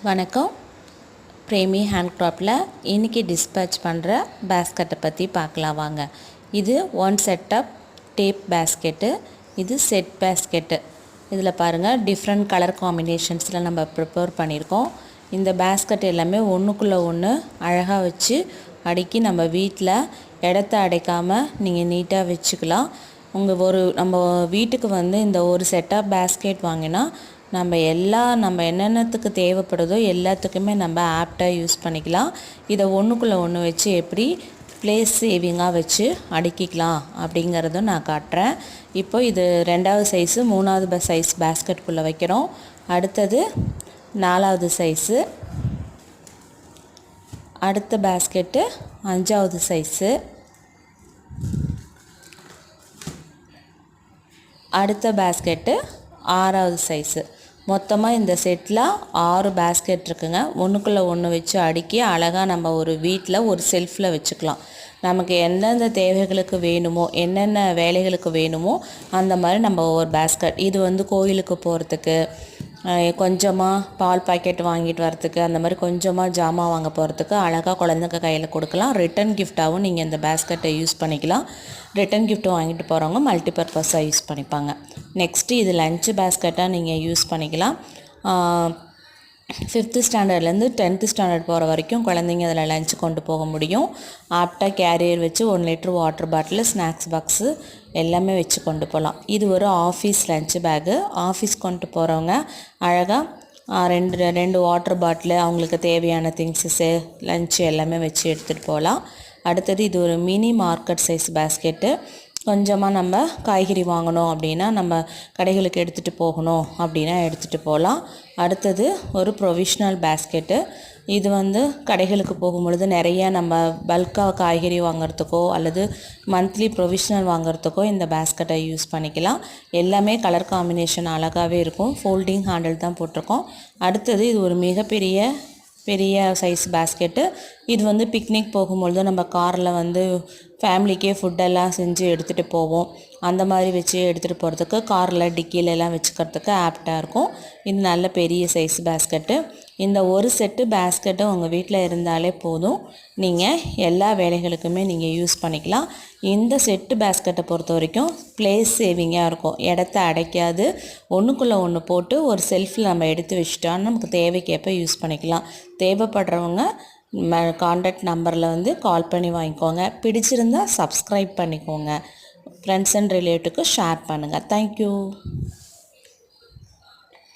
வணக்கம். பிரேமி ஹேண்ட்க்ராஃப்டில் இன்றைக்கி டிஸ்பேட்ச் பண்ணுற பேஸ்கெட்டை பற்றி பார்க்கலாம் வாங்க. இது ஒன் செட்டப் டேப் பேஸ்கெட்டு. இது செட் பேஸ்கெட்டு. இதில் பாருங்கள், டிஃப்ரெண்ட் கலர் காம்பினேஷன்ஸில் நம்ம ப்ரிப்பேர் பண்ணியிருக்கோம். இந்த பேஸ்கெட் எல்லாமே ஒன்றுக்குள்ளே ஒன்று அழகாக வச்சு அடுக்கி நம்ம வீட்டில் இடத்த அடைக்காமல் நீங்கள் நீட்டாக வச்சுக்கலாம். நம்ம வீட்டுக்கு இந்த ஒரு செட்டப் பேஸ்கெட் வாங்கினா நம்ம என்னென்னத்துக்கு தேவைப்படுதோ எல்லாத்துக்குமே நம்ம ஆப்டாக யூஸ் பண்ணிக்கலாம். இதை ஒன்றுக்குள்ளே ஒன்று வச்சு எப்படி ப்ளேஸ் சேவிங்காக வச்சு அடுக்கிக்கலாம் அப்படிங்கிறதும் நான் காட்டுறேன். இப்போ இது 2வது சைஸு 3வது சைஸ் பேஸ்கெட்டுக்குள்ளே வைக்கிறோம். அடுத்தது 4வது சைஸு, அடுத்த பேஸ்கெட்டு 5வது சைஸு, அடுத்த பேஸ்கெட்டு 6வது சைஸு. மொத்தமாக இந்த செட்டில் 6 பேஸ்கெட் இருக்குங்க. ஒன்றுக்குள்ளே ஒன்று வச்சு அடுக்கி அழகாக நம்ம ஒரு வீட்டில் ஒரு செல்ஃபில் வச்சுக்கலாம். நமக்கு எந்தெந்த தேவைகளுக்கு வேணுமோ, என்னென்ன வேலைகளுக்கு வேணுமோ அந்த மாதிரி நம்ம ஒரு பேஸ்கெட். இது கோயிலுக்கு போகிறதுக்கு, கொஞ்சமாக பால் பாக்கெட் வாங்கிட்டு வரத்துக்கு, அந்த மாதிரி கொஞ்சமாக ஜாமான் வாங்க போகிறதுக்கு அழகாக குழந்தைங்க கையில் கொடுக்கலாம். ரிட்டன் கிஃப்டாகவும் நீங்கள் இந்த பேஸ்கெட்டை யூஸ் பண்ணிக்கலாம். ரிட்டன் கிஃப்ட் வாங்கிட்டு போகிறவங்க மல்டிபர்பஸாக யூஸ் பண்ணிப்பாங்க. நெக்ஸ்ட்டு இது லன்ச்சு பேஸ்கெட்டாக நீங்கள் யூஸ் பண்ணிக்கலாம். 5th ஸ்டாண்டர்ட்லேருந்து 10th ஸ்டாண்டர்ட் போகிற வரைக்கும் குழந்தைங்க அதில் லன்ச் கொண்டு போக முடியும். ஆப்டாக கேரியர் வச்சு 1 litre water bottle, snacks box எல்லாமே வச்சு கொண்டு போகலாம். இது ஒரு ஆஃபீஸ் லன்ச் பேக்கு. ஆஃபீஸ் கொண்டு போகிறவங்க அழகாக ரெண்டு வாட்டர் பாட்டிலு, அவங்களுக்கு தேவையான திங்ஸு, லன்ச்சு எல்லாமே வச்சு எடுத்துகிட்டு போகலாம். அடுத்தது இது ஒரு மினி மார்க்கெட் சைஸ் பேஸ்கெட்டு. கொஞ்சமாக நம்ம காய்கறி வாங்கணும் அப்படின்னா, நம்ம கடைகளுக்கு எடுத்துகிட்டு போகணும் அப்படின்னா எடுத்துகிட்டு போகலாம். அடுத்தது ஒரு ப்ரொவிஷ்னல் பேஸ்கெட்டு. இது கடைகளுக்கு போகும்பொழுது நிறைய நம்ம பல்காக காய்கறி வாங்குறதுக்கோ அல்லது மந்த்லி ப்ரொவிஷ்னல் வாங்குறதுக்கோ இந்த பேஸ்கெட்டை யூஸ் பண்ணிக்கலாம். எல்லாமே கலர் காம்பினேஷன் அழகாகவே இருக்கும். ஃபோல்டிங் ஹேண்டில் தான் போட்டிருக்கோம். அடுத்தது இது ஒரு மிகப்பெரிய சைஸ் பேஸ்கெட்டு. இது பிக்னிக் போகும்பொழுது நம்ம காரில் ஃபேமிலிக்கே ஃபுட்டெல்லாம் செஞ்சு எடுத்துகிட்டு போவோம். அந்த மாதிரி வச்சு எடுத்துகிட்டு போகிறதுக்கு காரில் டிக்கிலெல்லாம் வச்சுக்கிறதுக்கு ஆப்டாக இருக்கும். இது நல்ல பெரிய சைஸ் பேஸ்கெட்டு. இந்த ஒரு செட்டு பேஸ்கெட்டு உங்கள் வீட்டில் இருந்தாலே போதும், நீங்கள் எல்லா வேலைகளுக்குமே நீங்கள் யூஸ் பண்ணிக்கலாம். இந்த செட்டு பேஸ்கெட்டை பொறுத்த வரைக்கும் ப்ளேஸ் சேவிங்காக இருக்கும். இடத்த அடைக்காது. ஒன்றுக்குள்ளே ஒன்று போட்டு ஒரு செல்ஃபில் நம்ம எடுத்து வச்சுட்டோன்னா நமக்கு தேவைக்கேற்ப யூஸ் பண்ணிக்கலாம். தேவைப்படுறவங்க கான்டாக்ட் நம்பரில் கால் பண்ணி வாங்கிக்கோங்க. பிடிச்சிருந்தால் சப்ஸ்கிரைப் பண்ணிக்கோங்க. ஃப்ரெண்ட்ஸ் அண்ட் ரிலேட்டிவ்க்கு ஷேர் பண்ணுங்கள். தேங்க்யூ.